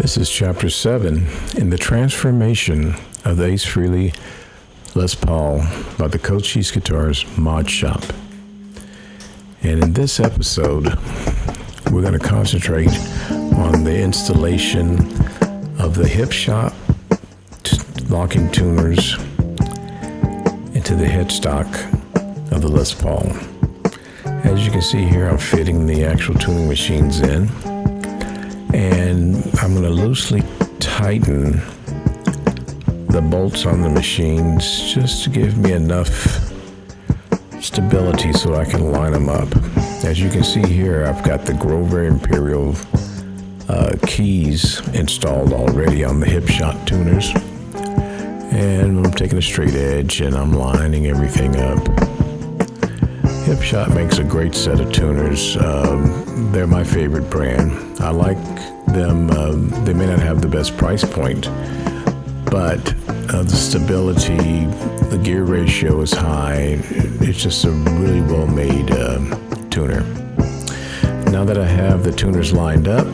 This is Chapter 7 in the transformation of the Ace Frehley Les Paul by the Cochise Guitars Mod Shop. And in this episode, we're going to concentrate on the installation of the hip shot locking tuners into the headstock of the Les Paul. As you can see here, I'm fitting the actual tuning machines in, and I'm going to loosely tighten the bolts on the machines just to give me enough stability so I can line them up. As you can see here, I've got the Grover Imperial keys installed already on the hip shot tuners, and I'm taking a straight edge and I'm lining everything up. Hipshot makes a great set of tuners. They're my favorite brand. I like them. They may not have the best price point, but the stability, the gear ratio is high. It's just a really well-made tuner. Now that I have the tuners lined up,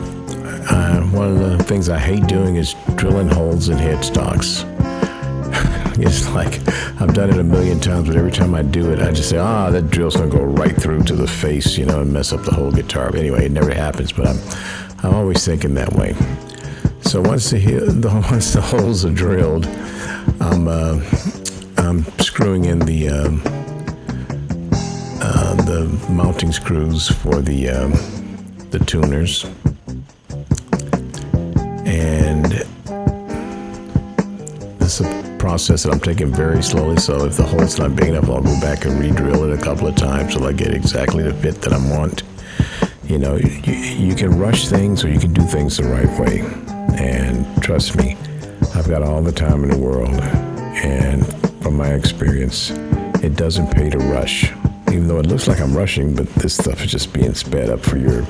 one of the things I hate doing is drilling holes in headstocks. It's like I've done it a million times, but every time I do it, I just say, that drill's gonna go right through to the face, and mess up the whole guitar. But anyway, it never happens, but I'm always thinking that way. So once the holes are drilled, I'm screwing in the mounting screws for the tuners, and this is a process that I'm taking very slowly, so if the hole's not big enough, I'll go back and re-drill it a couple of times till I get exactly the fit that I want. You can rush things or you can do things the right way, and trust me, I've got all the time in the world, and from my experience, it doesn't pay to rush, even though it looks like I'm rushing, but this stuff is just being sped up for your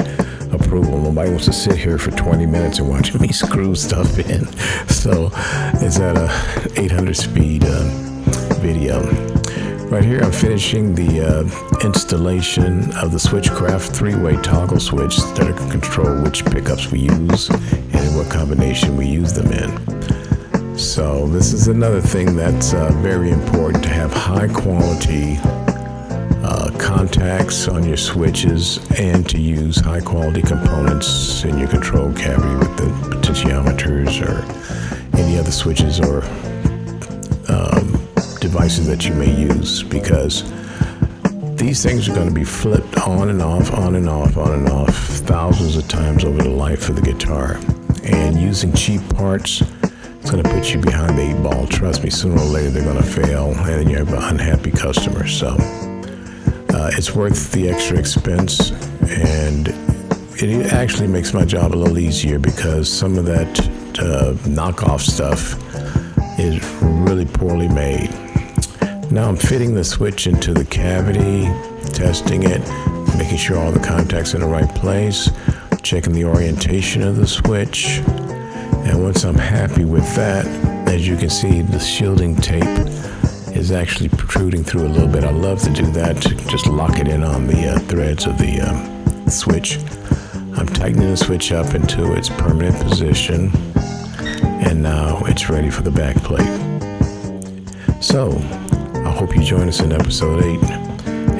approval. Nobody wants to sit here for 20 minutes and watch me screw stuff in. So it's at a 800 speed video. Right here, I'm finishing the installation of the Switchcraft 3-way toggle switch that can control which pickups we use and in what combination we use them in. So this is another thing that's very important, to have high quality contacts on your switches and to use high quality components in your control cavity with the potentiometers or any other switches or devices that you may use, because these things are going to be flipped on and off, on and off, on and off thousands of times over the life of the guitar, and using cheap parts, it's going to put you behind the 8 ball. Trust me, sooner or later they're going to fail, and then you have an unhappy customer. So it's worth the extra expense, and it actually makes my job a little easier, because some of that knockoff stuff is really poorly made. Now I'm fitting the switch into the cavity, testing it, making sure all the contacts are in the right place, checking the orientation of the switch, and once I'm happy with that, as you can see, the shielding tape is actually protruding through a little bit. I love to do that, to just lock it in on the threads of the switch. I'm tightening the switch up into its permanent position, and now it's ready for the back plate. So I hope you join us in episode 8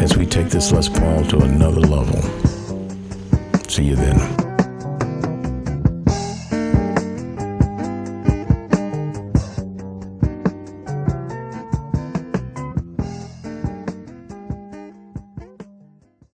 as we take this Les Paul to another level. See you then.